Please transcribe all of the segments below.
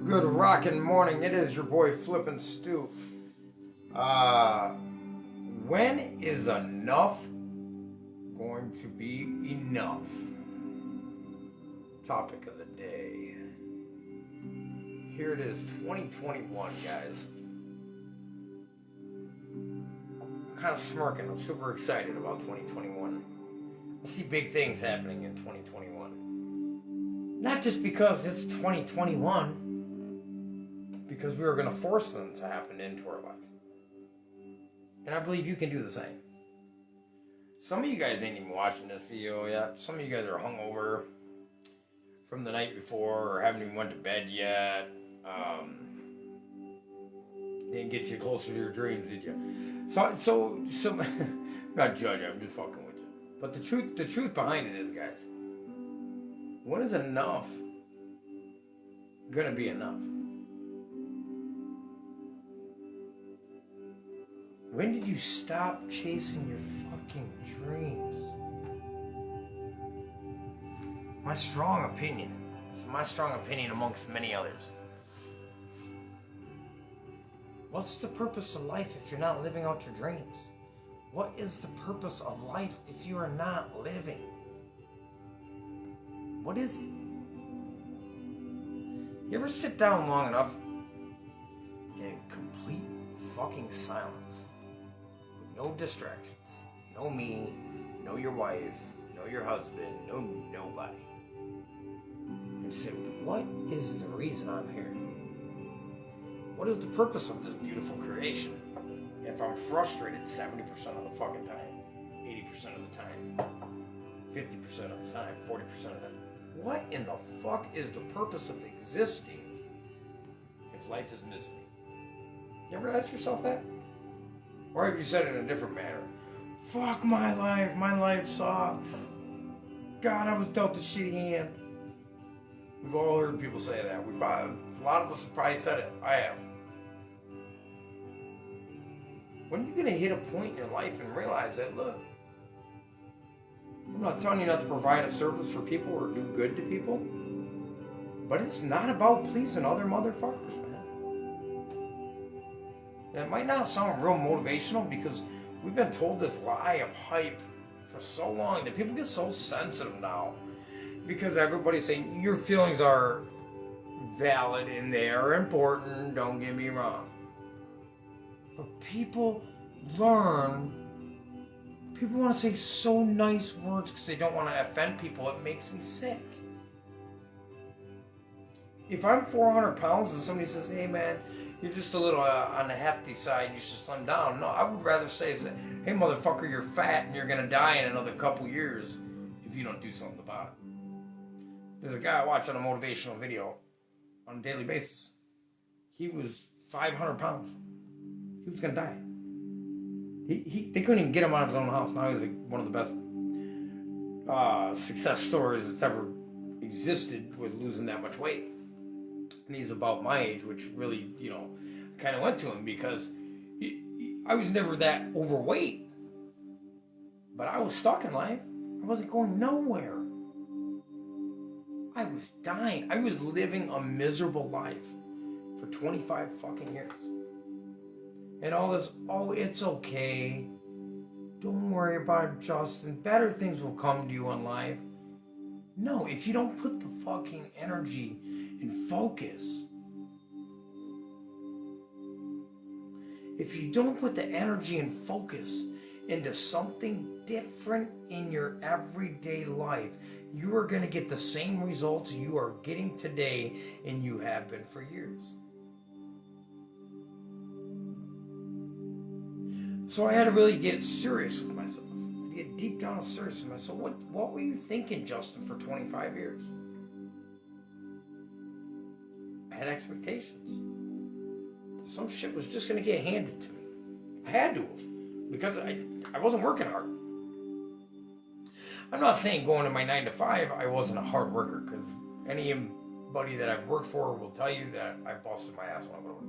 Good rockin' morning. It is your boy Flippin' Stu. When is enough going to be enough? Topic of the day. Here it is, 2021, guys. I'm kind of smirking. I'm super excited about 2021. I see big things happening in 2021. Not just because it's 2021. Because we are going to force them to happen into our life. And I believe you can do the same. Some of you guys ain't even watching this video yet. Some of you guys are hungover from the night before or haven't even went to bed yet. Didn't get you closer to your dreams, did you? So I'm not judging, I'm just fucking with you. But the truth behind it is, guys, when is enough gonna be enough? When did you stop chasing your fucking dreams? My strong opinion. It's my strong opinion amongst many others. What's the purpose of life if you're not living out your dreams? What is the purpose of life if you are not living? What is it? You ever sit down long enough in complete fucking silence? No distractions. No me. No your wife. No your husband. No nobody. And say, what is the reason I'm here? What is the purpose of this beautiful creation? If I'm frustrated 70% of the fucking time, 80% of the time, 50% of the time, 40% of the time, what in the fuck is the purpose of existing if life is misery? You ever ask yourself that? Or have you said it in a different manner? Fuck my life sucks. God, I was dealt a shitty hand. We've all heard people say that. A lot of us have probably said it. I have. When are you going to hit a point in your life and realize that, look, I'm not telling you not to provide a service for people or do good to people, but it's not about pleasing other motherfuckers, man. It might not sound real motivational because we've been told this lie of hype for so long that people get so sensitive now because everybody's saying your feelings are valid and they are important, don't get me wrong. But people want to say so nice words because they don't want to offend people. It makes me sick. If I'm 400 pounds and somebody says, hey man, you're just a little on the hefty side, you should slim down. No, I would rather say, hey motherfucker, you're fat and you're going to die in another couple years if you don't do something about it. There's a guy I watch on a motivational video on a daily basis. He was 500 pounds. He was going to die. They couldn't even get him out of his own house. Now he's like one of the best success stories that's ever existed with losing that much weight. And he's about my age, which really, kind of went to him because I was never that overweight. But I was stuck in life. I wasn't going nowhere. I was dying. I was living a miserable life for 25 fucking years. And all this, oh, it's okay. Don't worry about it, Justin. Better things will come to you in life. No, if you don't put the fucking energy and focus, if you don't put the energy and focus into something different in your everyday life, you are going to get the same results you are getting today and you have been for years. So I had to really get serious with myself. Get deep down serious with myself. So what were you thinking, Justin, for 25 years? I had expectations. Some shit was just going to get handed to me. I had to have. Because I wasn't working hard. I'm not saying going to my 9 to 5, I wasn't a hard worker. Because anybody that I've worked for will tell you that I busted my ass when I go to work.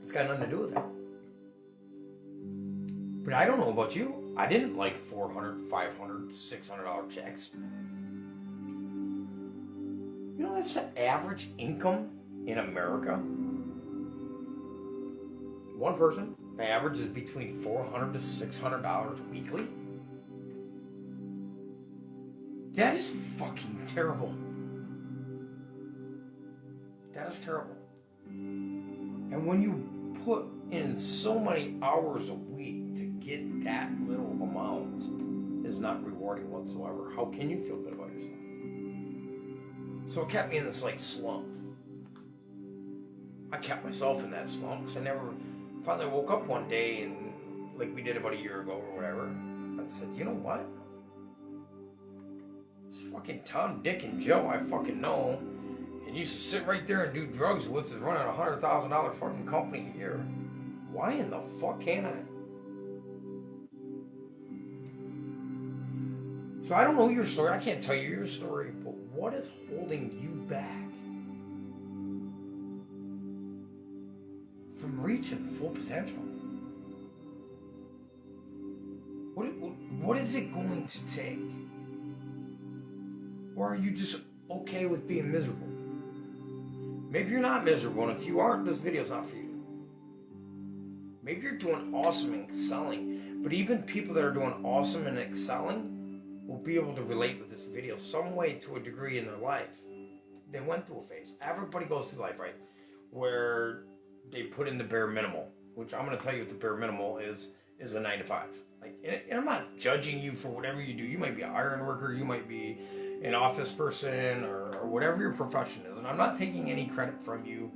It's got nothing to do with that. But I don't know about you. I didn't like $400, $500, $600 checks. You know that's the average income in America? One person, the average is between $400 to $600 weekly. That is fucking terrible. That is terrible. And when you put in so many hours a week to get that little amount, is not rewarding whatsoever. How can you feel good about yourself? So it kept me in this like slump. I kept myself in that slump because I never finally woke up one day and like we did about a year ago or whatever, and said, you know what? This fucking Tom, Dick, and Joe I fucking know and used to sit right there and do drugs with is running a $100,000 fucking company a year. Why in the fuck can't I? So I don't know your story. I can't tell you your story, but what is holding you back from reaching full potential? What is it going to take? Or are you just okay with being miserable? Maybe you're not miserable, and if you aren't, this video's not for you. Maybe you're doing awesome in excelling, but even people that are doing awesome in excelling will be able to relate with this video some way to a degree in their life. They went through a phase. Everybody goes through life, right? Where they put in the bare minimal, which I'm going to tell you what the bare minimal is a 9 to 5. Like, and I'm not judging you for whatever you do. You might be an iron worker, you might be an office person, or whatever your profession is. And I'm not taking any credit from you,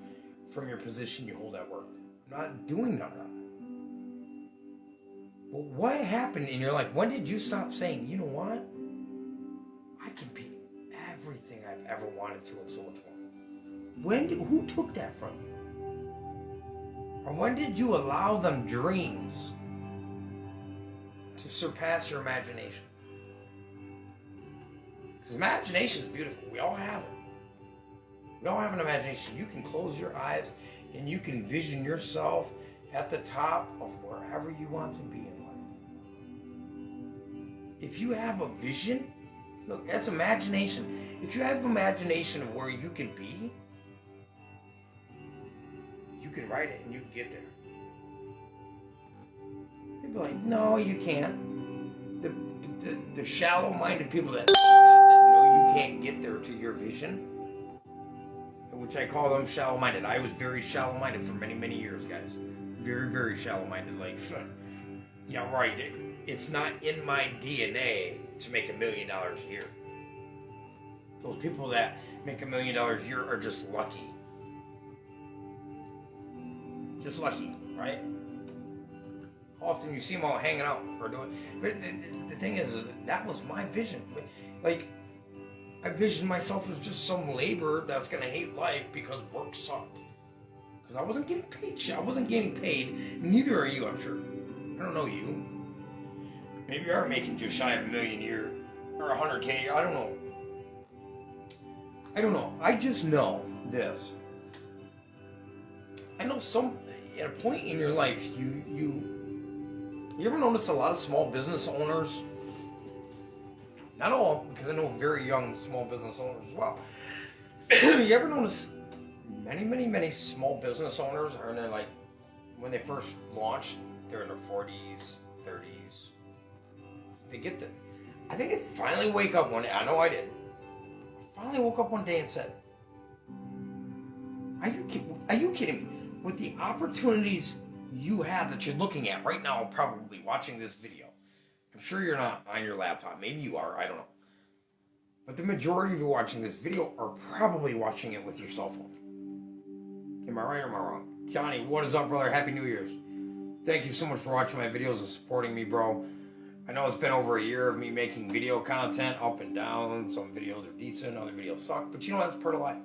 from your position you hold at work. I'm not doing none of that. But what happened in your life? When did you stop saying, you know what? I can be everything I've ever wanted to and so much more. Who took that from you? Or when did you allow them dreams to surpass your imagination? Because imagination is beautiful. We all have it. We all have an imagination. You can close your eyes and you can vision yourself at the top of wherever you want to be in life. If you have a vision, look, that's imagination. If you have imagination of where you can be, you can write it and you can get there. People are like, no, you can't. The shallow-minded people that know you can't get there to your vision, which I call them shallow-minded. I was very shallow-minded for many, many years, guys. Very, very shallow-minded. Like, yeah, right. It's not in my DNA to make $1 million a year. Those people that make $1 million a year are just lucky. Just lucky, right? Often you see them all hanging out or doing. But the thing is, that was my vision. Like, I visioned myself as just some laborer that's gonna hate life because work sucked. Because I wasn't getting paid shit. I wasn't getting paid. Neither are you, I'm sure. I don't know you. Maybe you are making just shy of $1 million a year. Or $100K. I don't know. I just know this. I know at a point in your life, you ever notice a lot of small business owners? Not all, because I know very young small business owners as well. You ever notice many, many, many small business owners are in their, like, when they first launched, they're in their 40s, 30s. I think they finally wake up one day. I know I did. I finally woke up one day and said, are you kidding me? With the opportunities you have that you're looking at right now, probably watching this video. I'm sure you're not on your laptop. Maybe you are. I don't know. But the majority of you watching this video are probably watching it with your cell phone. Am I right or am I wrong? Johnny, what is up, brother? Happy New Year's. Thank you so much for watching my videos and supporting me, bro. I know it's been over a year of me making video content, up and down. Some videos are decent, other videos suck. But you know, that's part of life.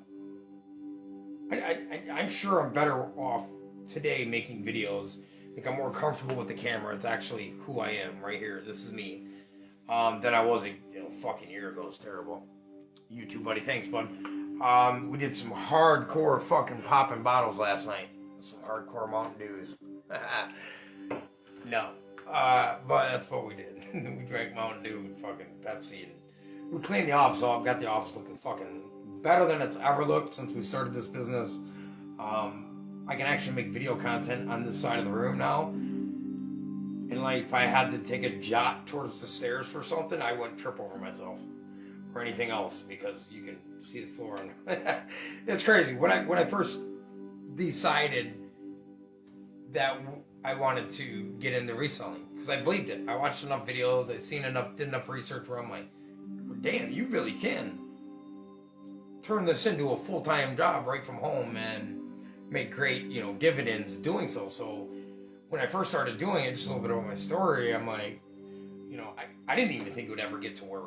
I'm sure I'm better off today making videos. Like, I'm more comfortable with the camera. It's actually who I am right here. This is me. Than I was a fucking year ago. It's terrible. You too, buddy. Thanks, bud. We did some hardcore fucking popping bottles last night. Some hardcore Mountain Dews. No. But that's what we did. We drank Mountain Dew and fucking Pepsi. And we cleaned the office up. Got the office looking fucking better than it's ever looked since we started this business. I can actually make video content on this side of the room now. And like, if I had to take a jot towards the stairs for something, I wouldn't trip over myself or anything else because you can see the floor. It's crazy. When I first decided that I wanted to get into reselling, because I believed it. I watched enough videos. I did enough research where I'm like, well, damn, you really can turn this into a full-time job right from home and make great, dividends doing so. So when I first started doing it, just a little bit about my story, I'm like, I didn't even think it would ever get to where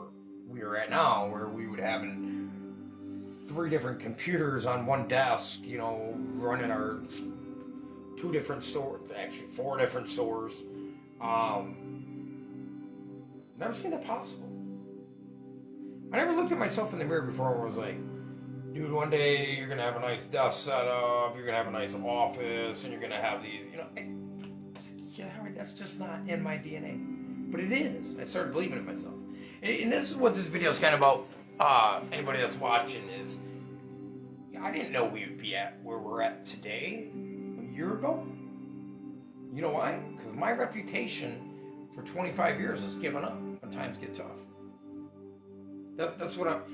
we are at now, where we would have 3 different computers on one desk, running our 2 different stores, actually 4 different stores. Never seen that possible. I never looked at myself in the mirror before and was like, dude, one day you're going to have a nice desk setup, you're going to have a nice office, and you're going to have these, yeah, that's just not in my DNA. But it is. I started believing it myself. And this is what this video is kind of about. Anybody that's watching is, I didn't know we would be at where we're at today a year ago. You know why? Because my reputation for 25 years has given up when times get tough. That's what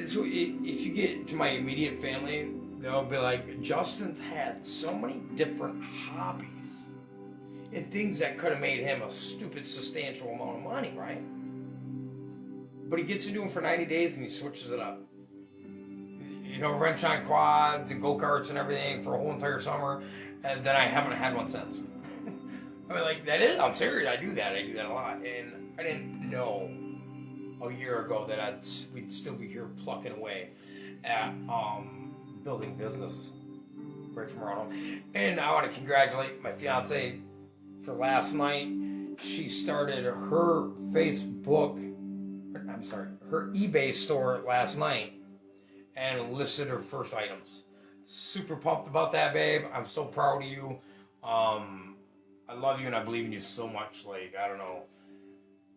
so if you get to my immediate family, they'll be like, Justin's had so many different hobbies and things that could have made him a stupid substantial amount of money, right? But he gets into them for 90 days and he switches it up. Wrench on quads and go-karts and everything for a whole entire summer, and then I haven't had one since. I mean, I'm serious, I do that a lot, and I didn't know a year ago that we'd still be here plucking away at building business right from our home. And I want to congratulate my fiance for last night. She started her eBay store last night and listed her first items. Super pumped about that, babe. I'm so proud of you. I love you and I believe in you so much. I don't know.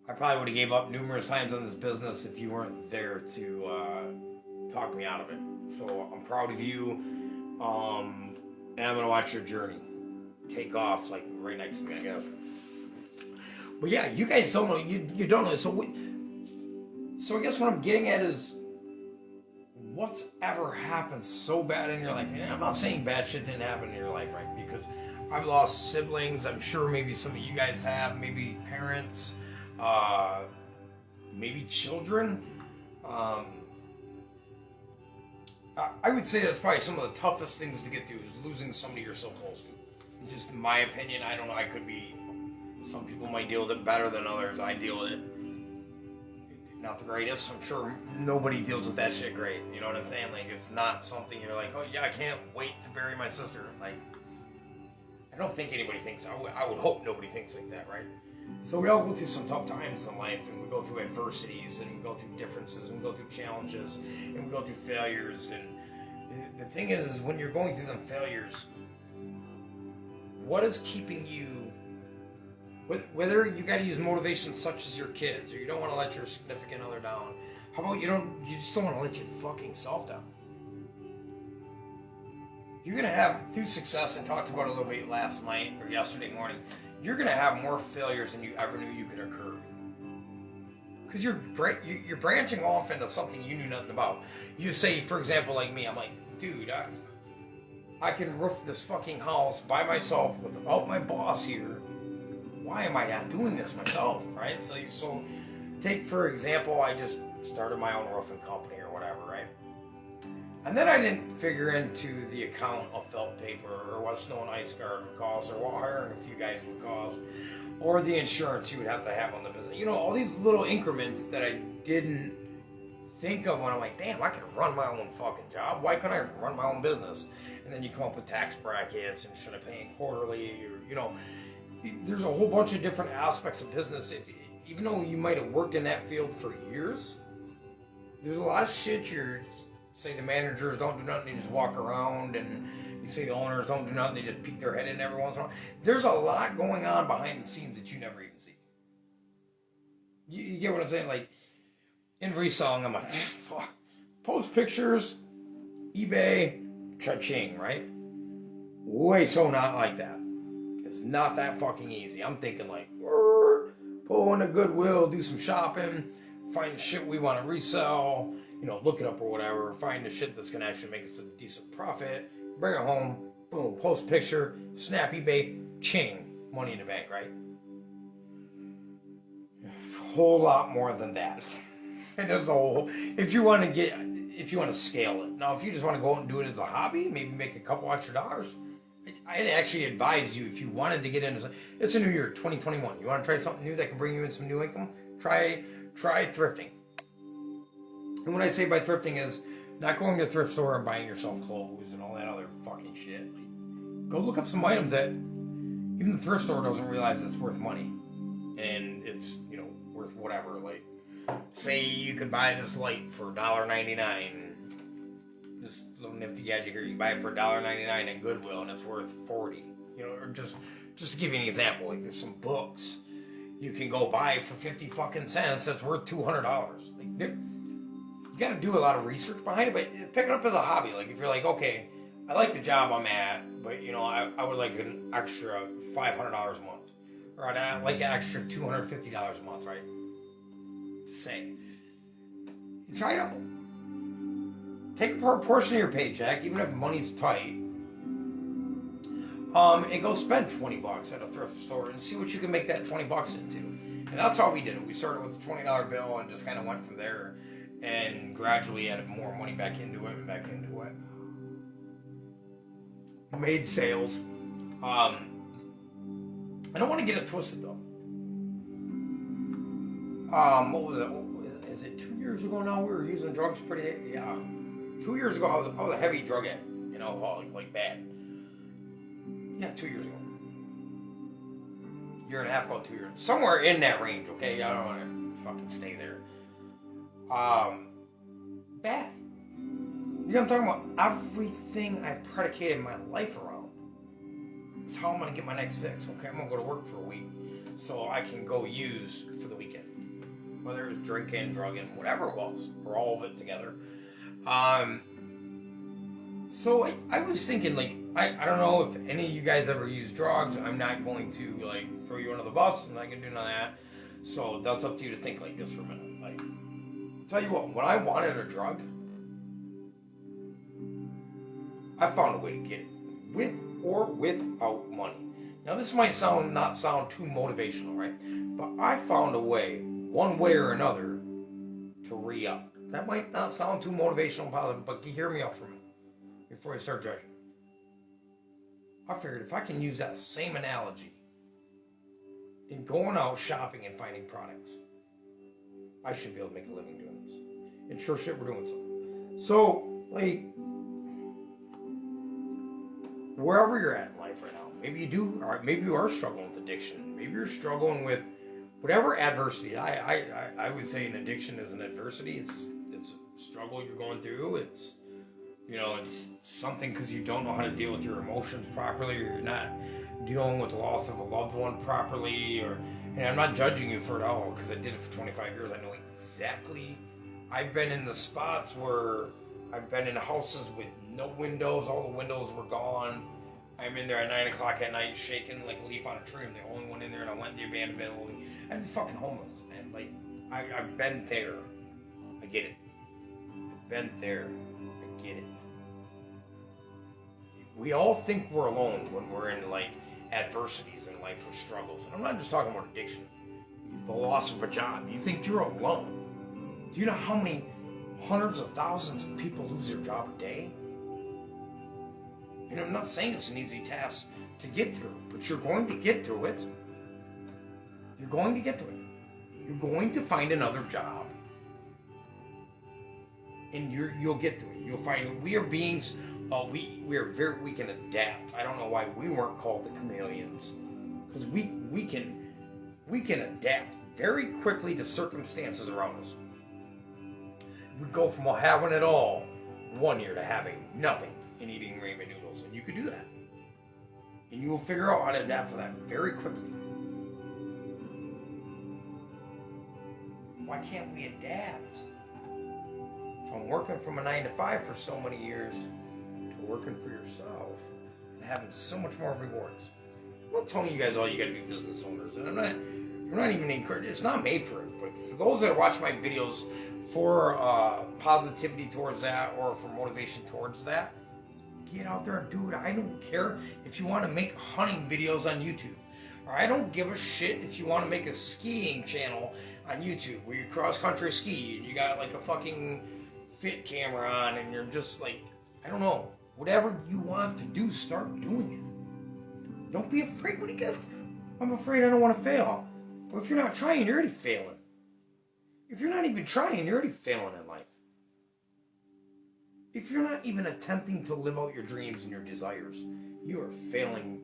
I probably would have gave up numerous times on this business if you weren't there to talk me out of it. So I'm proud of you. And I'm going to watch your journey take off, right next to me, I guess. But yeah, you guys don't know. You don't know. So I guess what I'm getting at is, what's ever happened so bad in your life? And I'm not saying bad shit didn't happen in your life, right? Because I've lost siblings. I'm sure maybe some of you guys have. Maybe parents. Maybe children. I would say that's probably some of the toughest things to get through, is losing somebody you're so close to. Just my opinion. I don't know. Some people might deal with it better than others. I deal with it not the greatest. I'm sure nobody deals with that shit great. You know what I'm saying? It's not something you're like, oh yeah, I can't wait to bury my sister. I don't think anybody thinks. I would hope nobody thinks like that, right? So we all go through some tough times in life, and we go through adversities, and we go through differences, and we go through challenges, and we go through failures. And the thing is when you're going through them failures, what is keeping you? Whether you got to use motivation such as your kids, or you don't want to let your significant other down. How about you just don't want to let your fucking self down? You're going to have, through success, and talked about it a little bit last night or yesterday morning, you're going to have more failures than you ever knew you could occur. Because you're branching off into something you knew nothing about. You say, for example, like me, I'm like, dude, I can roof this fucking house by myself without my boss here. Why am I not doing this myself, right? So take, for example, I just started my own roofing company or whatever, right? And then I didn't figure into the account of felt paper, or what snow and ice guard would cost, or what hiring a few guys would cost, or the insurance you would have to have on the business. All these little increments that I didn't think of when I'm like, damn, I could run my own fucking job. Why couldn't I run my own business? And then you come up with tax brackets, and should I pay quarterly, or, there's a whole bunch of different aspects of business. Even though you might have worked in that field for years, there's a lot of shit. Say the managers don't do nothing, they just walk around, and you say the owners don't do nothing, they just peek their head in every once in a while. There's a lot going on behind the scenes that you never even see. You get what I'm saying? In reselling, I'm like, fuck, post pictures, eBay, cha-ching, right? Way so not like that. It's not that fucking easy. I'm thinking like, pull in a Goodwill, do some shopping, find the shit we want to resell, look it up or whatever, find the shit that's going to actually make us a decent profit, bring it home, boom, post picture, snap eBay, ching, money in the bank, right? A whole lot more than that. And there's a whole, if you want to scale it. Now, if you just want to go out and do it as a hobby, maybe make a couple extra dollars, I'd actually advise you, if you wanted to get into, it's a new year, 2021. You want to try something new that can bring you in some new income? Try thrifting. And what I say by thrifting is not going to a thrift store and buying yourself clothes and all that other fucking shit. Like, go look up some items that even the thrift store doesn't realize it's worth money. And it's, worth whatever. Like, say you could buy this light for $1.99. This little nifty gadget here, you buy it for $1.99 at Goodwill and it's worth $40. Or just to give you an example, like there's some books you can go buy for 50 fucking cents that's worth $200. Like, you got to do a lot of research behind it, but pick it up as a hobby. Like if you're like, okay, I like the job I'm at, but I would like an extra $500 a month, or I'd like an extra $250 a month, right? Say, try it out. Take a portion of your paycheck, even if money's tight, and go spend $20 at a thrift store and see what you can make that $20 into. And that's how we did it. We started with a $20 bill and just kind of went from there, and gradually added more money back into it and back into it. Made sales. I don't want to get it twisted though. What was it? Is it 2 years ago now? We were using drugs pretty. Yeah. 2 years ago, I was a heavy drug addict, alcoholic, like bad. Yeah, 2 years ago. Year and a half ago, 2 years. Somewhere in that range, okay? I don't want to fucking stay there. Bad. You know what I'm talking about? Everything I predicated my life around. That's how I'm going to get my next fix, okay? I'm going to go to work for a week so I can go use for the weekend. Whether it was drinking, drugging, whatever it was, or all of it together. So I was thinking, like, I don't know if any of you guys ever use drugs. I'm not going to, like, throw you under the bus. I'm not going to do none of that. So that's up to you to think like this for a minute. Like, I'll tell you what, when I wanted a drug, I found a way to get it. With or without money. Now, this might not sound too motivational, right? But I found a way, one way or another, to re-up. That might not sound too motivational and positive, but hear me out for a minute before I start judging. I figured if I can use that same analogy in going out shopping and finding products, I should be able to make a living doing this. And sure shit, we're doing something. So, like, wherever you're at in life right now, maybe you do, or maybe you are struggling with addiction. Maybe you're struggling with whatever adversity. I would say an addiction is an adversity. It's a struggle you're going through. It's something because you don't know how to deal with your emotions properly, or you're not dealing with the loss of a loved one properly, and I'm not judging you for it all because I did it for 25 years. I know exactly. I've been in the spots where I've been in houses with no windows. All the windows were gone. I'm in there at 9 o'clock at night shaking like a leaf on a tree. I'm the only one in there, and I went in the abandoned building. I'm fucking homeless, man. Like, I've been there. I get it. I've been there. I get it. We all think we're alone when we're in, like, adversities in life or struggles. And I'm not just talking about addiction. The loss of a job. You think you're alone. Do you know how many hundreds of thousands of people lose their job a day? And I'm not saying it's an easy task to get through, but you're going to get through it. You're going to get through it. You're going to find another job. And you'll get through it. You'll find we are beings, we can adapt. I don't know why we weren't called the chameleons. Because we can adapt very quickly to circumstances around us. We go from having it all 1 year to having nothing and eating ramen noodles. And you could do that. And you will figure out how to adapt to that very quickly. Why can't we adapt? That's from working from a 9 to 5 for so many years to working for yourself and having so much more rewards. I'm not telling you guys all you gotta be business owners, and I'm not even encouraging. It's not made for it. But for those that watch my videos for positivity towards that or for motivation towards that, get out there and do it. I don't care if you want to make hunting videos on YouTube. Or I don't give a shit if you want to make a skiing channel on YouTube where you cross-country ski and you got like a fucking fit camera on and you're just like, I don't know, whatever you want to do, start doing it. Don't be afraid. What do you get? I'm afraid I don't want to fail. Well, if you're not trying, you're already failing. If you're not even trying, you're already failing in life. If you're not even attempting to live out your dreams and your desires, you are failing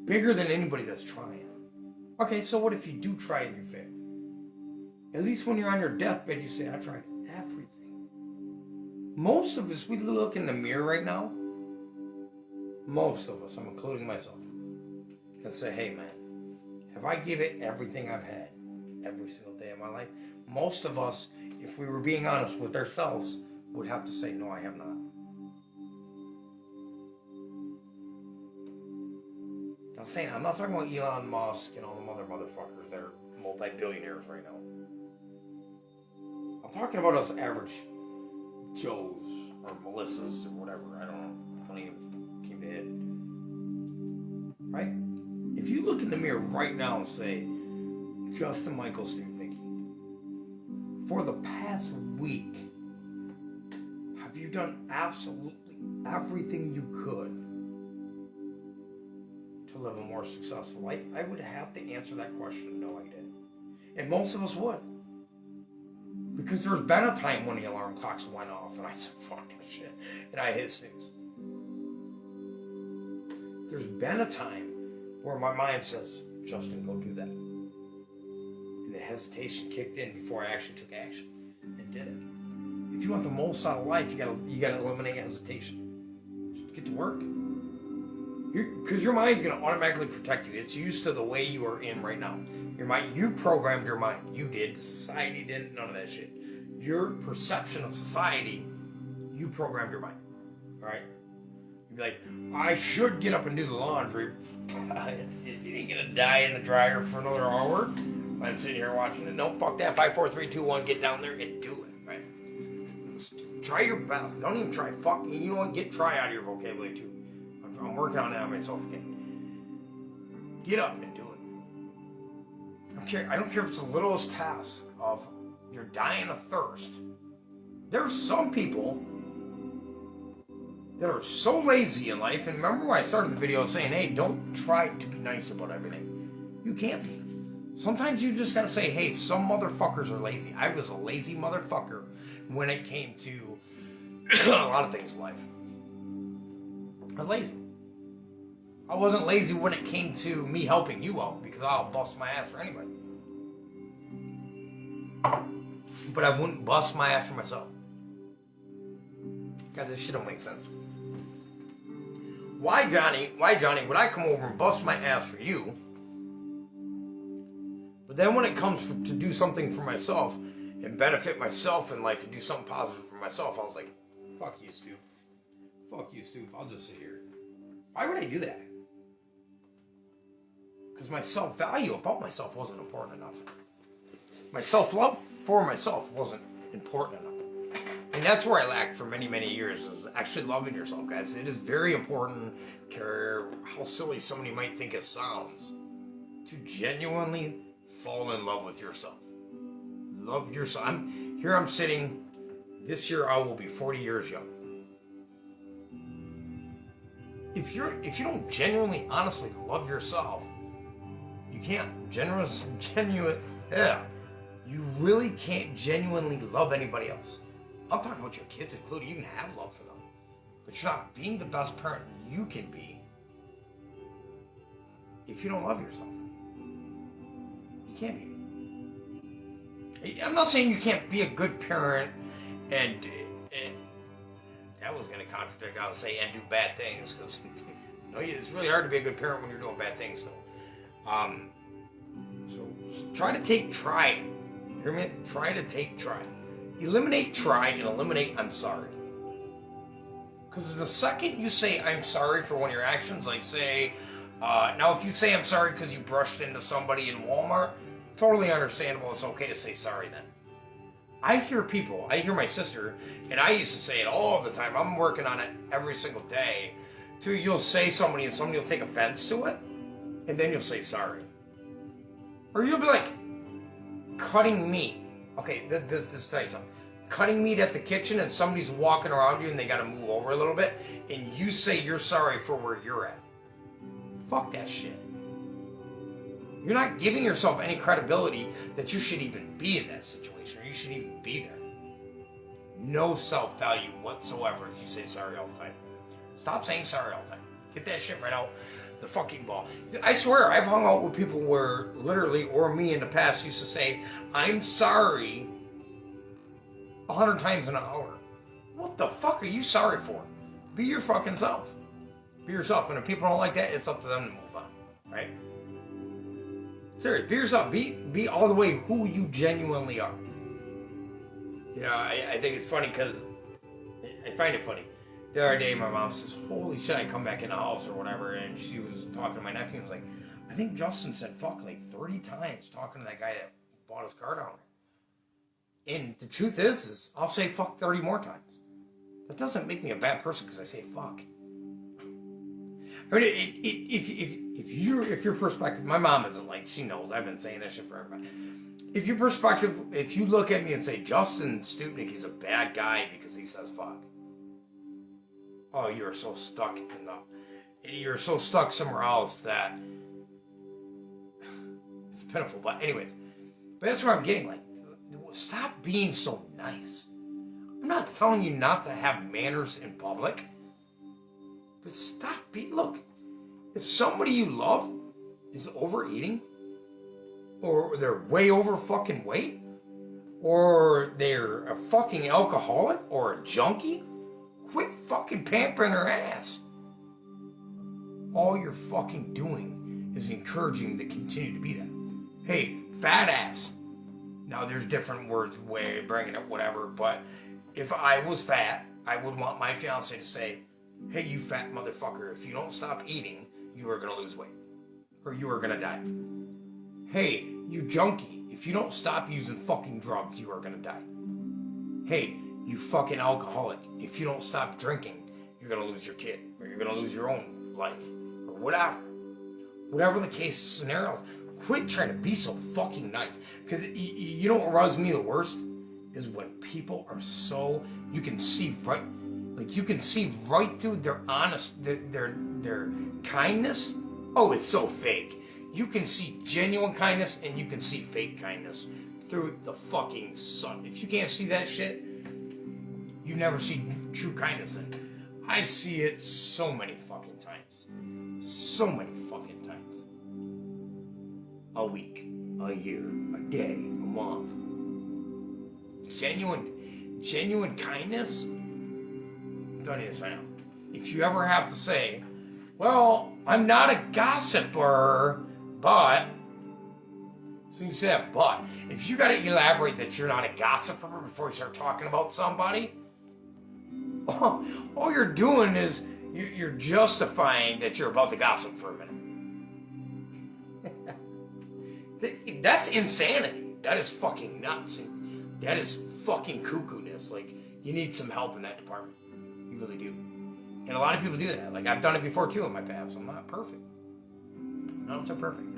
bigger than anybody that's trying. Okay, so what if you do try and you fail? At least when you're on your deathbed, you say, I tried everything. Most of us, we look in the mirror right now. Most of us, I'm including myself, can say, hey man, have I given it everything I've had every single day of my life? Most of us, if we were being honest with ourselves, would have to say, no, I have not. I'm not talking about Elon Musk and all them other motherfuckers that are multi-billionaires right now. I'm talking about us average Joes or Melissas or whatever. I don't know. How many came to head. Right? If you look in the mirror right now and say, Justin Michael Steve Mickey, for the past week, have you done absolutely everything you could to live a more successful life? I would have to answer that question, no I didn't. And most of us would. Because there's been a time when the alarm clocks went off and I said, fuck this shit, and I hit snooze. There's been a time where my mind says, Justin, go do that. And the hesitation kicked in before I actually took action and did it. If you want the most out of life, you gotta eliminate hesitation. Just get to work. Because your mind's going to automatically protect you. It's used to the way you are in right now. Your mind, you programmed your mind. You did. Society didn't. None of that shit. Your perception of society, you programmed your mind. All right? You'd be like, I should get up and do the laundry. You ain't going to die in the dryer for another hour. I'm sitting here watching it. No, fuck that. 5, 4, 3, 2, 1. Get down there and do it. Right? Just try your best. Don't even try. Fuck. You know what? Get try out of your vocabulary too. I'm working on that myself again. Get up and do it. I don't care if it's the littlest task of you're dying of thirst. There are some people that are so lazy in life, and remember when I started the video saying, hey, don't try to be nice about everything. You can't be. Sometimes you just gotta say, hey, some motherfuckers are lazy. I was a lazy motherfucker when it came to a lot of things in life. I was lazy. I wasn't lazy when it came to me helping you out because I'll bust my ass for anybody. But I wouldn't bust my ass for myself. Guys, this shit don't make sense. Why, Johnny, would I come over and bust my ass for you? But then when it comes to do something for myself and benefit myself in life and do something positive for myself, I was like, fuck you, Stu. Fuck you, Stu. I'll just sit here. Why would I do that? Because my self-value about myself wasn't important enough. My self-love for myself wasn't important enough. And that's where I lacked for many, many years, is actually loving yourself, guys. It is very important, care how silly somebody might think it sounds, to genuinely fall in love with yourself. Love yourself. I'm sitting, this year I will be 40 years young. If you don't genuinely, honestly love yourself, you can't you really can't genuinely love anybody else. I'm talking about your kids included. You can have love for them, but you're not being the best parent you can be if you don't love yourself. You can't be. I'm not saying you can't be a good parent and that was going to contradict, I would say, and do bad things, because it's really hard to be a good parent when you're doing bad things, though. So try to take try. You hear me? Try to take try. Eliminate try and eliminate I'm sorry. Because the second you say I'm sorry for one of your actions, like say, now if you say I'm sorry because you brushed into somebody in Walmart, totally understandable. It's okay to say sorry then. I hear my sister, and I used to say it all the time. I'm working on it every single day. You'll say somebody and somebody will take offense to it, and then you'll say sorry. Or you'll be like, cutting meat. Okay, this tell you something. Cutting meat at the kitchen and somebody's walking around you and they gotta move over a little bit, and you say you're sorry for where you're at. Fuck that shit. You're not giving yourself any credibility that you should even be in that situation, or you should even be there. No self-value whatsoever if you say sorry all the time. Stop saying sorry all the time. Get that shit right out the fucking ball. I swear, I've hung out with people where literally, or me in the past, used to say, I'm sorry 100 times an hour. What the fuck are you sorry for? Be your fucking self. Be yourself. And if people don't like that, it's up to them to move on. Right? Seriously, be yourself. Be all the way who you genuinely are. You know, I think it's funny because I find it funny. The other day, my mom says, holy shit, I come back in the house or whatever, and she was talking to my nephew and was like, I think Justin said fuck like 30 times talking to that guy that bought his car down there. And the truth is I'll say fuck 30 more times. That doesn't make me a bad person because I say fuck. I mean, if your perspective, my mom isn't like, she knows, I've been saying that shit for everybody. If your perspective, if you look at me and say, Justin Stupnik, he's a bad guy because he says fuck. Oh, you're so stuck you're so stuck somewhere else that it's pitiful. But anyways, that's where I'm getting, like, stop being so nice. I'm not telling you not to have manners in public, but stop being, look, if somebody you love is overeating, or they're way over fucking weight, or they're a fucking alcoholic or a junkie, quit fucking pampering her ass. All you're fucking doing is encouraging them to continue to be that. Hey, fat ass. Now there's different words, way bringing it, whatever, but if I was fat, I would want my fiance to say, hey, you fat motherfucker, if you don't stop eating, you are going to lose weight. Or you are going to die. Hey, you junkie, if you don't stop using fucking drugs, you are going to die. Hey, you fucking alcoholic, if you don't stop drinking, you're going to lose your kid, or you're going to lose your own life, or whatever. Whatever the case scenarios, quit trying to be so fucking nice. Because you know what rubs me the worst? Is when people are so, you can see right, like you can see right through their honest, their kindness. Oh, it's so fake. You can see genuine kindness and you can see fake kindness through the fucking sun. If you can't see that shit, you never see true kindness in it. I see it so many fucking times. So many fucking times. A week, a year, a day, a month. Genuine kindness? I'm telling you this right now. If you ever have to say, well, I'm not a gossiper, but... So you say that, but. If you gotta elaborate that you're not a gossiper before you start talking about somebody, all you're doing is you're justifying that you're about to gossip for a minute. That's insanity. That is fucking nuts. That is fucking cuckoo-ness. Like, you need some help in that department. You really do. And a lot of people do that. Like, I've done it before, too, in my past. I'm not perfect. I'm so perfect.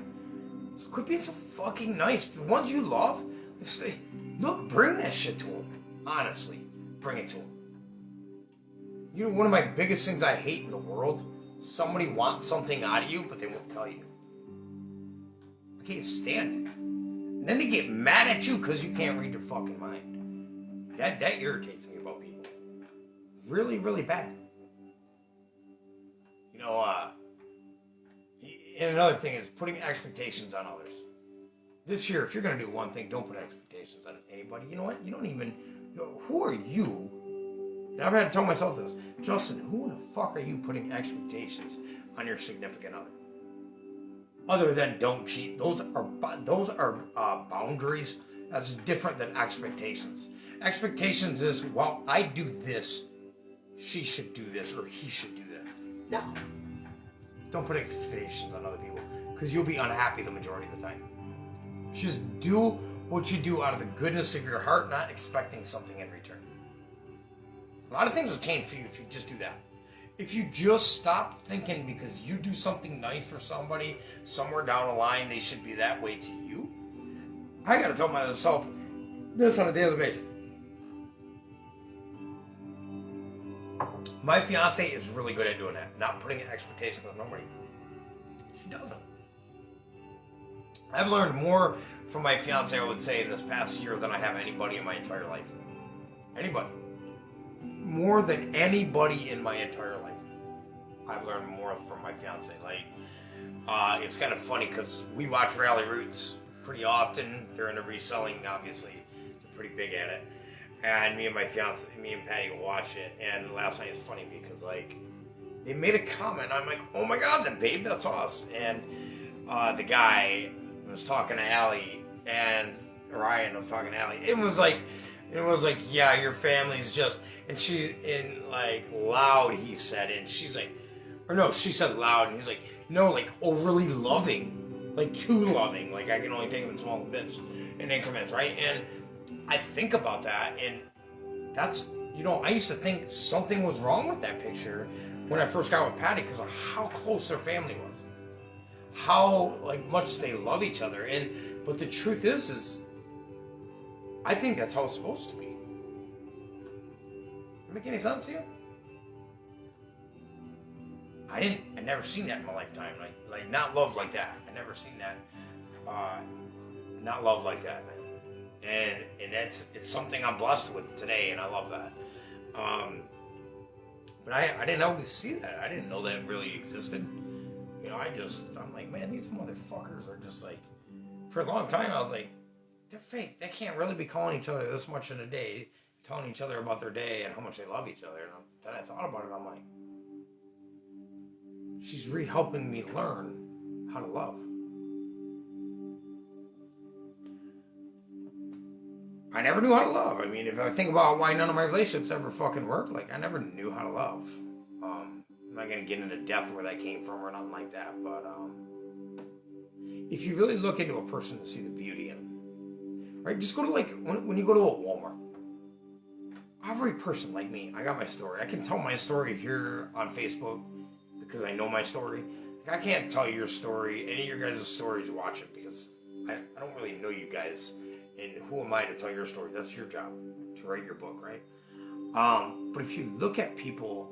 So quit being so fucking nice. The ones you love, say, look, bring that shit to them. Honestly. Bring it to them. You know, one of my biggest things I hate in the world, somebody wants something out of you, but they won't tell you. I can't stand it. And then they get mad at you because you can't read their fucking mind. That irritates me about people. Really, really bad. You know, and another thing is putting expectations on others. This year, if you're going to do one thing, don't put expectations on anybody. You know what? You don't even... Who are you? And I've had to tell myself this. Justin, who in the fuck are you putting expectations on your significant other? Other than don't cheat. Those are boundaries. That's different than expectations. Expectations is, well, I do this, she should do this, or he should do that. No. Don't put expectations on other people, because you'll be unhappy the majority of the time. Just do what you do out of the goodness of your heart, not expecting something in return. A lot of things will change for you if you just do that. If you just stop thinking because you do something nice for somebody, somewhere down the line they should be that way to you. I gotta tell myself this on a daily basis. My fiance is really good at doing that, not putting expectations on nobody. She doesn't. I've learned more from my fiance, I would say, this past year than I have anybody in my entire life. Anybody. More than anybody in my entire life. I've learned more from my fiance. Like, it's kind of funny because we watch Rally Roots pretty often. They're into reselling, obviously. They're pretty big at it. And me and Patty will watch it. And last night it's funny because, like, they made a comment. I'm like, oh my God, the babe, that's us. And the guy was talking to Allie, and Ryan was talking to Allie. It was like, yeah, your family's just, and she, in like loud, he said, and she's like, or no, she said loud, and he's like, no, like overly loving, like too loving, like I can only take them in small bits, in increments, right? And I think about that, and that's, I used to think something was wrong with that picture when I first got with Patty because of how close their family was, how like much they love each other, but the truth is I think that's how it's supposed to be. Make any sense to you? I never seen that in my lifetime. Like not love like that. I never seen that. Not love like that, man. And it's something I'm blessed with today, and I love that. But I didn't always see that. I didn't know that really existed. I'm like, man, these motherfuckers are just like, for a long time I was like, they're fake. They can't really be calling each other this much in a day, telling each other about their day and how much they love each other. And then I thought about it, I'm like, she's helping me learn how to love. I never knew how to love. I mean, if I think about why none of my relationships ever fucking worked, like, I never knew how to love. I'm not going to get into depth where that came from or nothing like that, but if you really look into a person to see the beauty in them, right? Just go to, like, when you go to a Walmart, every person like me, I got my story. I can tell my story here on Facebook because I know my story. Like, I can't tell your story, any of your guys' stories, watch it, because I don't really know you guys. And who am I to tell your story? That's your job, to write your book, right? But if you look at people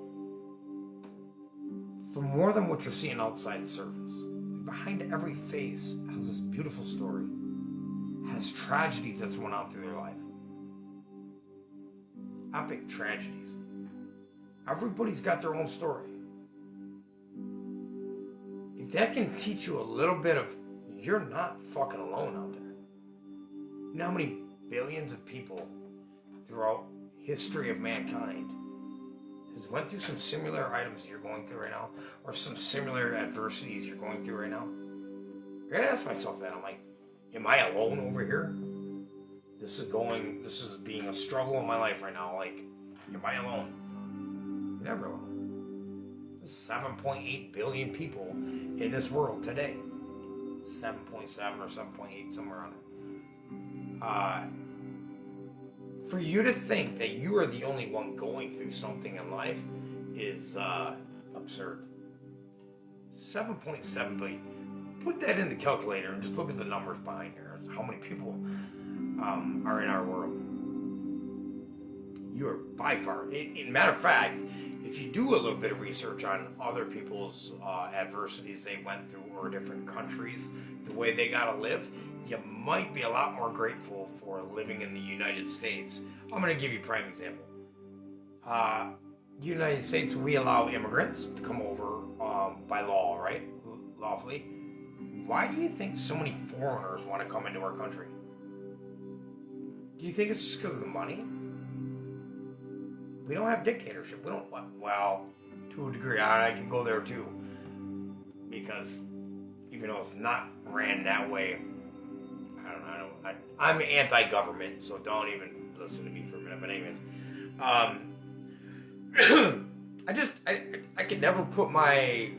for more than what you're seeing outside the surface, behind every face has this beautiful story, has tragedies that's went on through their life. Epic tragedies. Everybody's got their own story. If that can teach you a little bit of, you're not fucking alone out there. You know how many billions of people throughout history of mankind has went through some similar items you're going through right now, or some similar adversities you're going through right now? I gotta ask myself that. I'm like, am I alone over here? This is being a struggle in my life right now. Like, am I alone? You're never alone. There's 7.8 billion people in this world today. 7.7 or 7.8, somewhere around there. For you to think that you are the only one going through something in life is absurd. 7.7 billion. Put that in the calculator and just look at the numbers behind here. How many people are in our world? You are by far. In matter of fact, if you do a little bit of research on other people's adversities they went through, or different countries, the way they got to live, you might be a lot more grateful for living in the United States. I'm going to give you a prime example. United States, we allow immigrants to come over by law, right? Lawfully. Why do you think so many foreigners want to come into our country? Do you think it's just because of the money? We don't have dictatorship. We don't, well, to a degree, I can go there too. Because even though it's not ran that way, I'm anti-government, so don't even listen to me for a minute. But anyways, I could never put my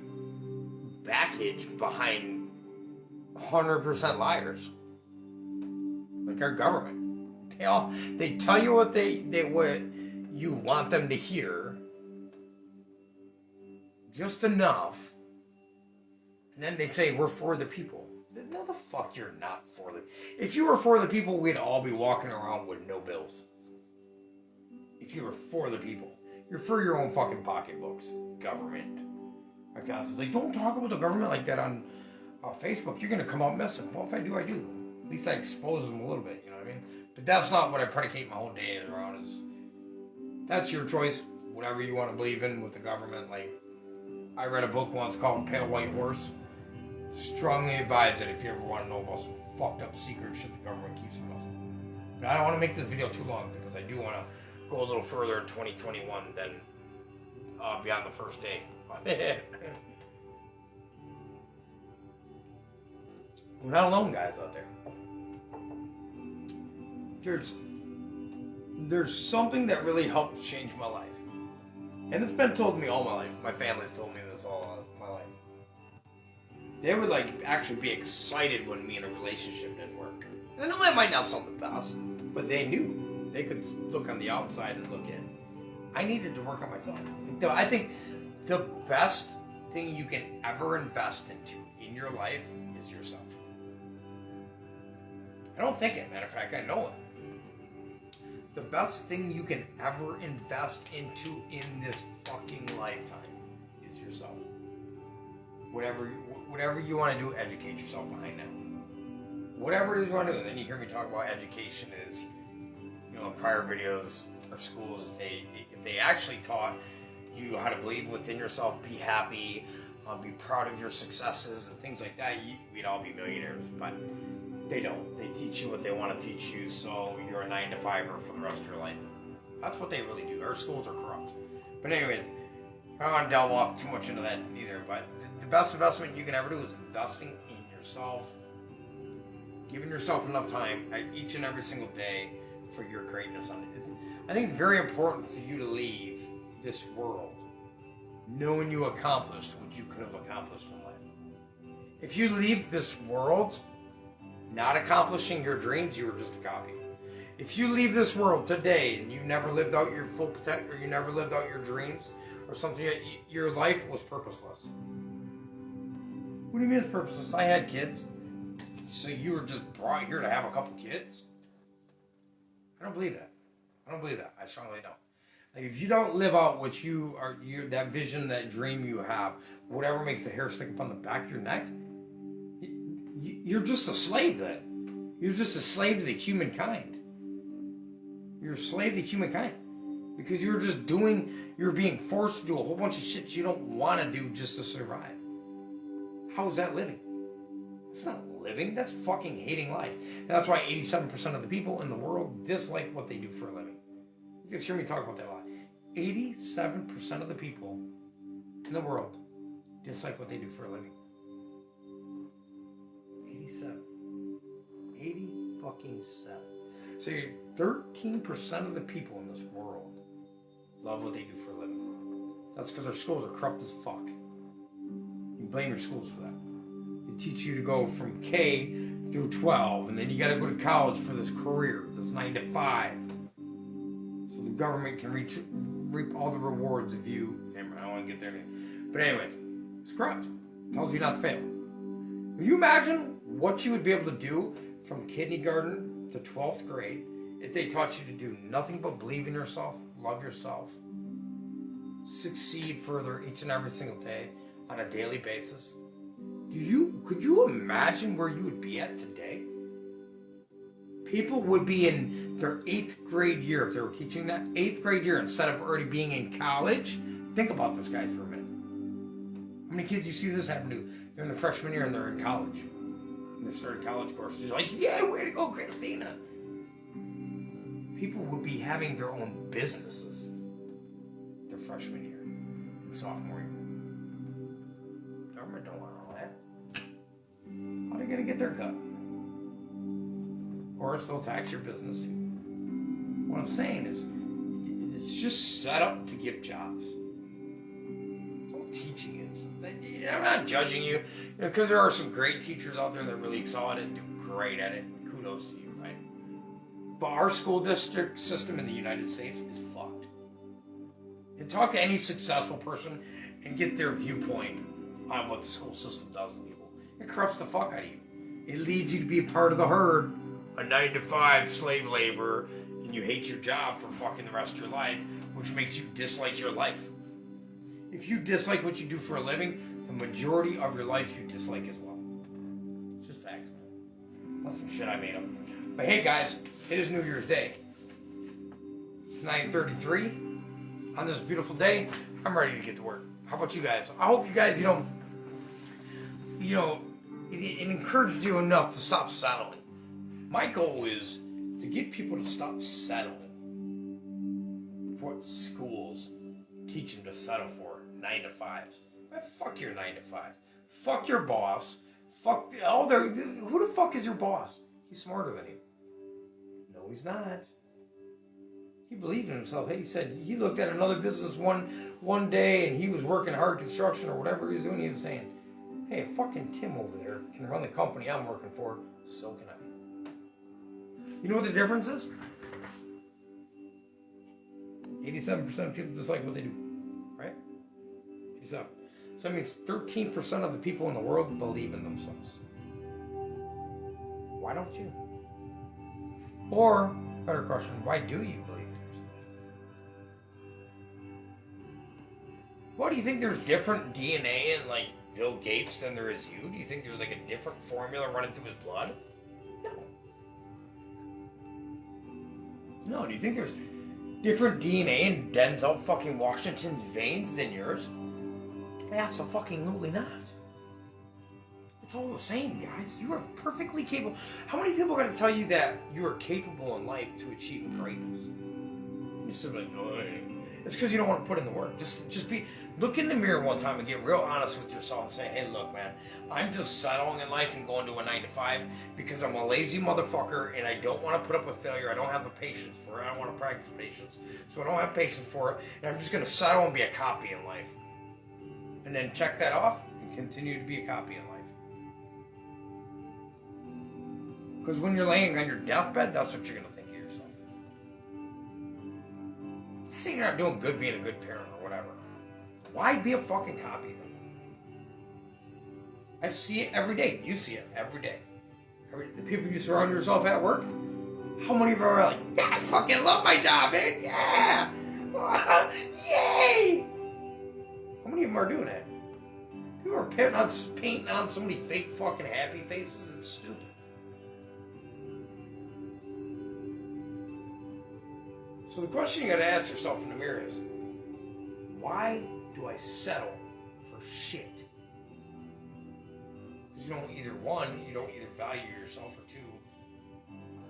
baggage behind 100% liars. Like our government. They tell you what what you want them to hear. Just enough. And then they say, we're for the people. No, the fuck you're not for the... If you were for the people, we'd all be walking around with no bills. If you were for the people. You're for your own fucking pocketbooks. Government. My fiance's like, don't talk about the government like that on Facebook. You're going to come out missing. Well, if I do, I do. At least I expose them a little bit, you know what I mean? But that's not what I predicate my whole day around. That's your choice. Whatever you want to believe in with the government. Like, I read a book once called Pale White Horse. Strongly advise it if you ever want to know about some fucked up secret shit the government keeps from us. But I don't want to make this video too long because I do want to go a little further in 2021 than beyond the first day. We're not alone, guys, out there. There's something that really helped change my life. And it's been told me all my life. My family's told me this all my life. They would actually be excited when me in a relationship didn't work. And I know that might not sound the best, but they knew. They could look on the outside and look in. I needed to work on myself. I think the best thing you can ever invest into in your life is yourself. I don't think it, matter of fact, I know it. The best thing you can ever invest into in this fucking lifetime is yourself. Whatever you want to do, educate yourself behind that. Whatever it is you want to do. And then you hear me talk about education is, in prior videos or schools, if they actually taught you how to believe within yourself, be happy, be proud of your successes and things like that, we'd all be millionaires. But they don't. They teach you what they want to teach you, so you're a 9-to-5er for the rest of your life. That's what they really do. Our schools are corrupt. But anyways, I don't want to delve off too much into that either, but the best investment you can ever do is investing in yourself. Giving yourself enough time each and every single day for your greatness. I think it's very important for you to leave this world knowing you accomplished what you could have accomplished in life. If you leave this world not accomplishing your dreams, you were just a copy. If you leave this world today and you never lived out your full potential, or you never lived out your dreams, or something, your life was purposeless. What do you mean it's purposeless? I had kids. So you were just brought here to have a couple kids? I don't believe that. I strongly don't. Like, if you don't live out what that vision, that dream you have, whatever makes the hair stick up on the back of your neck, you're just a slave then. You're just a slave to the humankind. You're a slave to humankind. Because you're being forced to do a whole bunch of shit you don't want to do just to survive. How is that living? It's not living. That's fucking hating life. And that's why 87% of the people in the world dislike what they do for a living. You guys hear me talk about that a lot. 87% of the people in the world dislike what they do for a living. 87. 80 fucking 7. So 13% of the people in this world love what they do for a living. That's because our schools are corrupt as fuck. You blame your schools for that. They teach you to go from K through 12, and then you gotta go to college for this career, this 9-to-5. So the government can reap all the rewards of you. Never mind, I don't want to get there. But anyways, it's corrupt. It tells you not to fail. Can you imagine what you would be able to do from kindergarten to 12th grade if they taught you to do nothing but believe in yourself, love yourself, succeed further each and every single day on a daily basis? Could you imagine where you would be at today? People would be in their 8th grade year if they were teaching that 8th grade year instead of already being in college. Think about this, guys, for a minute. How many kids you see this happen to? They're in the freshman year and they're in college. And they're starting college courses. You're like, yeah, way to go, Christina. People would be having their own businesses their freshman year and sophomore year. Government don't want all that. How are they going to get their cut? Of course, they'll tax your business too. What I'm saying is, it's just set up to give jobs. That's all teaching is. I'm not judging you, because there are some great teachers out there that really excel at it and do great at it. Kudos to you, right? But our school district system in the United States is fucked. And talk to any successful person and get their viewpoint on what the school system does to people. It corrupts the fuck out of you. It leads you to be a part of the herd, a 9-to-5 slave labor, and you hate your job for fucking the rest of your life, which makes you dislike your life. If you dislike what you do for a living, the majority of your life you dislike as well. It's just facts, man. That's some shit I made up. But hey guys, it is New Year's Day. It's 9:33 on this beautiful day. I'm ready to get to work. How about you guys? I hope you guys, it encouraged you enough to stop settling. My goal is to get people to stop settling for what schools teach them to settle for. 9-to-5s. Fuck your 9-to-5. Fuck your boss. Fuck who the fuck is your boss? He's smarter than you. No, he's not. He believed in himself. He said he looked at another business one day and he was working hard construction or whatever he was doing. He was saying, hey, fucking Tim over there can run the company I'm working for, so can I. You know what the difference is? 87% of people dislike what they do, right? 87. So that means 13% of the people in the world believe in themselves. Why don't you? Or, better question, why do you believe in yourself? What, do you think there's different DNA in, like, Bill Gates than there is you? Do you think there's, like, a different formula running through his blood? No. Do you think there's different DNA in Denzel fucking Washington's veins than yours? Absolutely not. It's all the same, guys. You are perfectly capable. How many people are going to tell you that you are capable in life to achieve greatness? You're still like, no, it's because you don't want to put in the work. Just look in the mirror one time and get real honest with yourself and say, hey, look, man, I'm just settling in life and going to a 9-to-5 because I'm a lazy motherfucker and I don't want to put up with failure. I don't have the patience for it. I don't want to practice patience. So I don't have patience for it. And I'm just going to settle and be a copy in life. And then check that off and continue to be a copy in life. Because when you're laying on your deathbed, that's what you're going to think of yourself. Say you're not doing good being a good parent or whatever. Why be a fucking copy then? I see it every day. You see it every day. The people you surround yourself at work, how many of them are like, yeah, I fucking love my job, man. Yeah. Yay. How many of them are doing that? People are painting on so many fake fucking happy faces. It's stupid. So the question you gotta ask yourself in the mirror is, why do I settle for shit? Because you don't either value yourself, or two,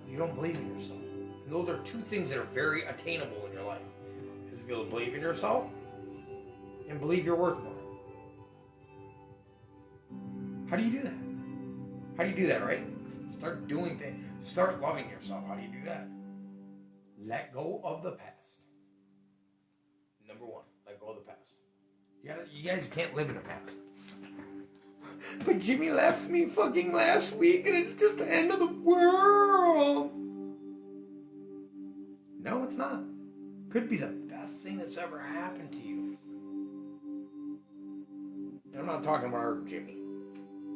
you don't believe in yourself. And those are two things that are very attainable in your life. Is to be able to believe in yourself and believe you're worth more. How do you do that? How do you do that, right? Start doing things. Start loving yourself. How do you do that? Let go of the past. Number one, let go of the past. You guys can't live in the past. But Jimmy left me fucking last week and it's just the end of the world. No, it's not. Could be the best thing that's ever happened to you. And I'm not talking about our Jimmy.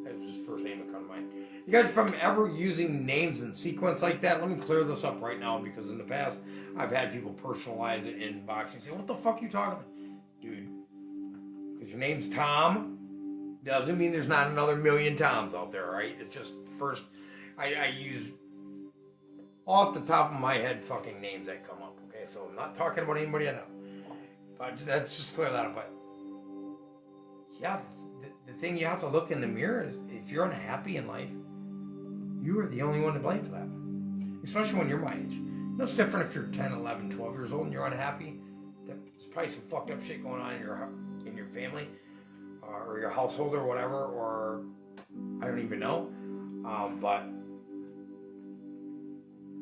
That's his first name that comes to mind. You guys from ever using names in sequence like that, let me clear this up right now, because in the past, I've had people personalize it in boxing. Say, what the fuck are you talking about? Dude, because your name's Tom doesn't mean there's not another million Toms out there, right? It's just first, I use off the top of my head fucking names that come up, okay? So I'm not talking about anybody I know. But let's just clear that up. But yeah, the thing you have to look in the mirror is, if you're unhappy in life, you are the only one to blame for that. Especially when you're my age. It's different if you're 10, 11, 12 years old and you're unhappy. There's probably some fucked up shit going on in your family or your household or whatever, or I don't even know. But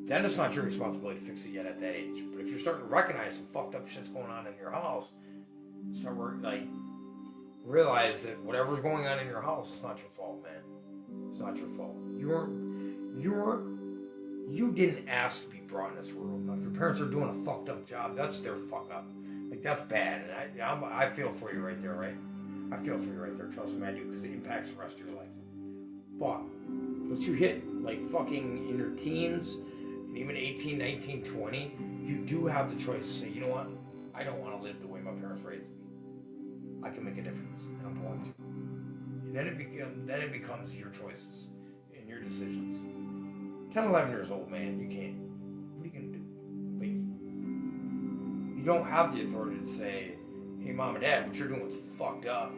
then it's not your responsibility to fix it yet at that age. But if you're starting to recognize some fucked up shit's going on in your house, start realize that whatever's going on in your house, it's not your fault, man. It's not your fault. You didn't ask to be brought in this world. Now, if your parents are doing a fucked up job, that's their fuck up. Like, that's bad. And I feel for you right there, right? I feel for you right there. Trust me, I do, because it impacts the rest of your life. But once you hit, like, fucking in your teens, and even 18, 19, 20, you do have the choice to say, you know what? I don't want to live the way my parents raised me. I can make a difference, and I'm going to. And then it becomes your choices and your decisions. 10, 11 years old, man, you can't. What are you going to do? Like, you don't have the authority to say, hey, mom and dad, what you're doing is fucked up.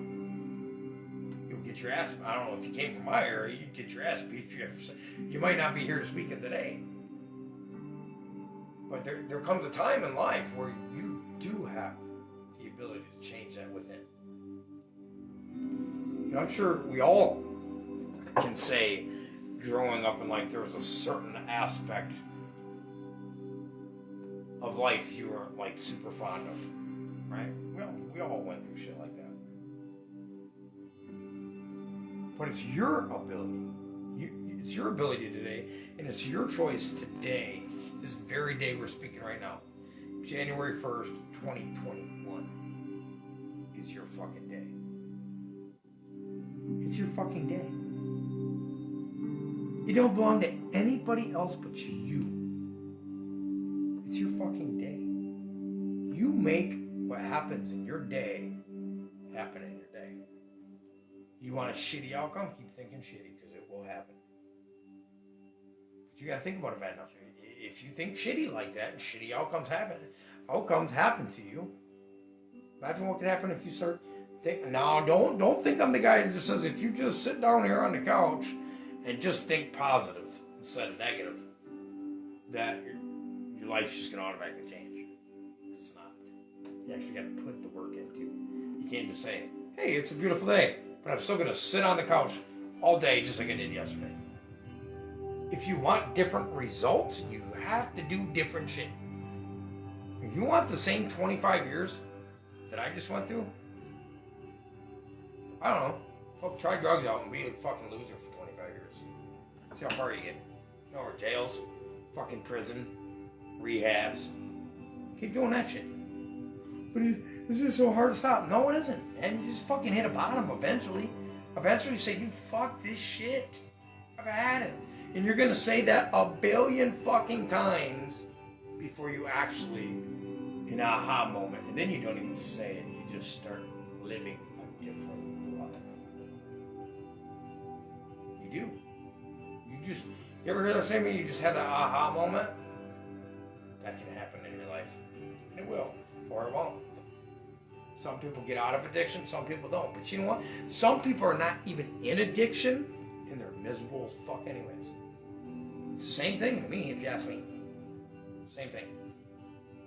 You'll get your ass, I don't know if you came from my area, you'd get your ass beat. You might not be here speaking today. But there comes a time in life where you do have the ability to change that within. You know, I'm sure we all can say, growing up in life, there was a certain aspect of life you weren't, like, super fond of, right? We all went through shit like that. But it's your ability. It's your ability today, and it's your choice today, this very day we're speaking right now, January 1st, 2021, is your fucking day. It's your fucking day. It don't belong to anybody else but you. It's your fucking day. You make what happens in your day happen in your day. You want a shitty outcome? Keep thinking shitty, because it will happen. But you gotta think about it bad enough. If you think shitty like that, and shitty outcomes happen to you. Imagine what could happen if you start thinking. Now, don't think I'm the guy who just says, if you just sit down here on the couch and just think positive instead of negative, that your life's just going to automatically change. It's not. You actually got to put the work into it. You can't just say, hey, it's a beautiful day, but I'm still going to sit on the couch all day just like I did yesterday. If you want different results, you have to do different shit. If you want the same 25 years that I just went through, I don't know. Fuck, try drugs out and be a fucking loser for 25 years. See how far you get. You know, or jails, fucking prison, rehabs. Keep doing that shit. But it's just so hard to stop. No, it isn't. And you just fucking hit a bottom eventually. Eventually you say, you fuck this shit. I've had it. And you're going to say that a billion fucking times before you actually, an aha moment. And then you don't even say it. You just start living a different life. You do. You ever hear that saying, you just had an aha moment? That can happen in your life. And it will. Or it won't. Some people get out of addiction, some people don't. But you know what? Some people are not even in addiction, and they're miserable as fuck anyways. It's the same thing to me, if you ask me. Same thing.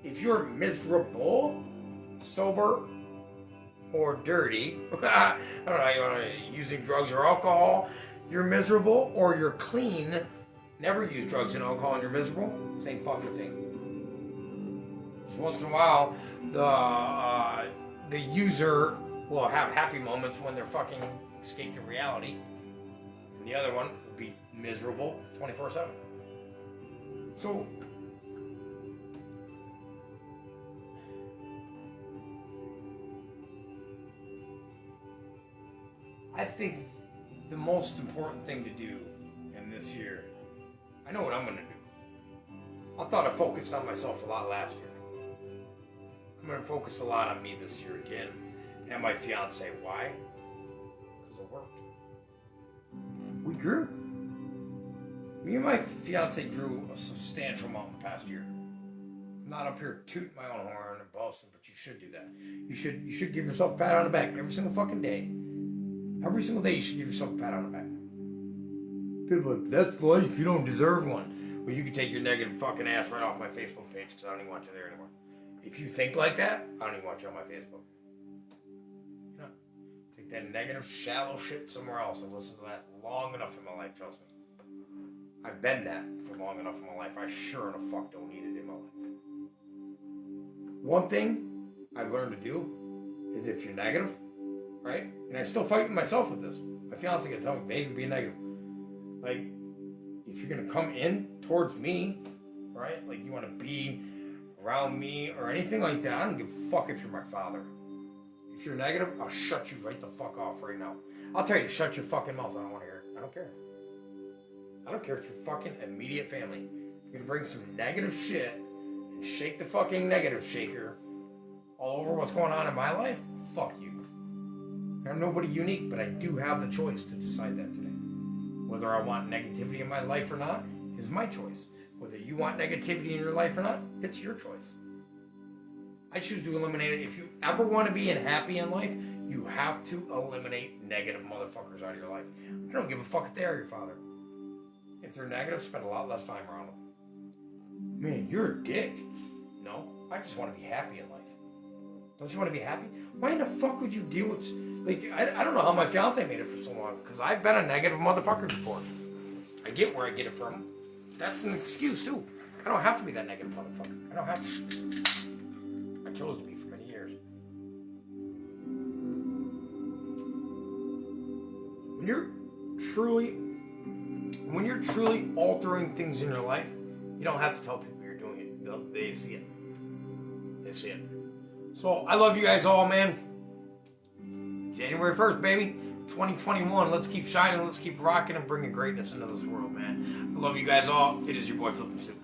If you're miserable, sober, or dirty, I don't know how you want to, using drugs or alcohol, you're miserable, or you're clean, never use drugs and alcohol and you're miserable, same fucking thing. So once in a while, the user will have happy moments when they're fucking escaping reality. And the other one will be miserable 24/7. So, I think the most important thing to do in this year, I know what I'm going to do. I thought I focused on myself a lot last year. I'm going to focus a lot on me this year again, and my fiance. Why? Because it worked. We grew. Me and my fiance grew a substantial amount in the past year. I'm not up here tooting my own horn and boasting, but you should do that. You should give yourself a pat on the back every single fucking day. Every single day you should give yourself a pat on the back. People are like, that's life, you don't deserve one. Well, you can take your negative fucking ass right off my Facebook page, because I don't even want you there anymore. If you think like that, I don't even want you on my Facebook. You know, take that negative, shallow shit somewhere else and listen to that long enough in my life, trust me. I've been that for long enough in my life. I sure the fuck don't need it in my life. One thing I've learned to do is if you're negative, right? And I still fight myself with this. My fiance can tell me, baby, be negative. Like, if you're gonna come in towards me, right? Like you want to be around me or anything like that, I don't give a fuck if you're my father. If you're negative, I'll shut you right the fuck off right now. I'll tell you to shut your fucking mouth. I don't want to hear it. I don't care. I don't care if you're fucking immediate family. You're gonna bring some negative shit and shake the fucking negative shaker all over what's going on in my life. Fuck you. I'm nobody unique, but I do have the choice to decide that today. Whether I want negativity in my life or not is my choice. Whether you want negativity in your life or not, it's your choice. I choose to eliminate it. If you ever want to be happy in life, you have to eliminate negative motherfuckers out of your life. I don't give a fuck if they are your father. If they're negative, spend a lot less time around them. Man, you're a dick. No, I just want to be happy in life. Don't you want to be happy? Why in the fuck would you deal with... Like, I don't know how my fiance made it for so long, because I've been a negative motherfucker before. I get where I get it from. That's an excuse, too. I don't have to be that negative motherfucker. I don't have to. I chose to be for many years. When you're truly altering things in your life, you don't have to tell people you're doing it. They see it. They see it. So, I love you guys all, man. January 1st, baby. 2021. Let's keep shining. Let's keep rocking and bringing greatness into this world, man. I love you guys all. It is your boy, Flippin' Soup.